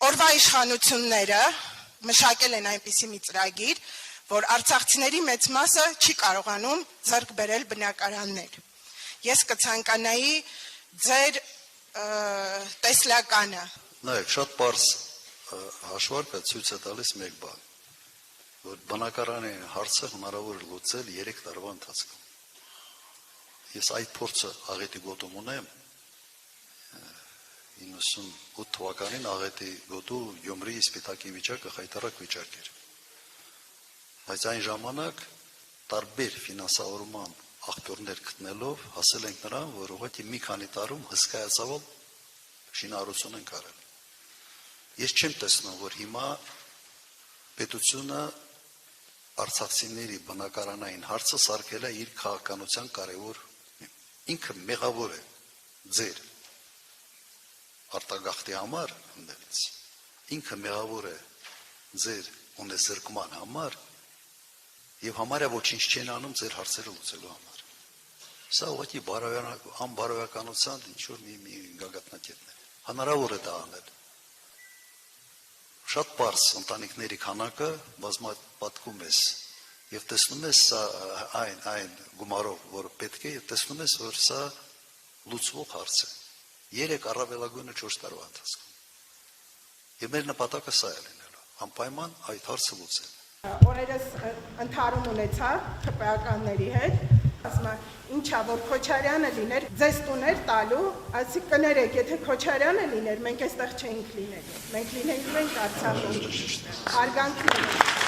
օրվա իշխանությունները մշակել են այնպիսի մի ծրագիր, որ արցախցիների մեծ մասը չի կարողանում ձեռք բերել բնակարաններ։ Ես կցանկանայի ձեր տեսլականը։ Նայեք, շատ պարզ հաշվարկը ցույց է տալիս մեկ բան, որ բնակարանի հարցը հնարավոր է լուծել 3 տարվա ընթացքում։ Ես այդ փորձը Աղետի գոտում ունեմ, 98 թվականին Աղետի գոտու Գյումրիի Սպիտակի վիճակը խայտառակ վիճակ էր։ Բայց այն ժամանակ տարբեր ֆինանսավորման աղբյուրներ գտնելով հասել ենք նրան, որ ուղղակի մի քանի տարում հսկայածավալ շինարարություն ենք արել։ Ես չեմ տեսնում, որ հիմա պետությունը արցախցիների բնակարանային հարցը սարքել է իր քաղաքականության կարևոր, ինքը մեղավոր է ձեր արտագաղթի համար, ինքը մեղավոր է ձեր ունեզրկման համար եւ համարյա ոչինչ չեն անում ձեր հարցերը լուծելու համար։ Սա ուղղակի անբարոյականության ինչ-որ մի գագաթնակետն է։ Հնարավոր է դա անել։ Շատ պարզ ընտանիքների քանակը բազմապատկում ես եւ տեսնում ես սա այն գումարով, որը պետք է, եւ տեսնում ես, որ սա լուծվող հարց է։ 3 առավելագույնը 4 տարվա ընթացքում։ Եվ մեր նպատակը սա է լինելու, անպայման այդ հարցը լուծել։ Օրերս ընդհարում ունեցա ՀՊԱ-կանների հետ, ասում եմ, ինչա որ Քոչարյանը լիներ, ձեզ տուներ տալու, ասի կներեք, եթե Քոչարյանը լիներ, մենք այստեղ չէինք լինելու, մենք լինենք Արցախում։ Հարգանքներ։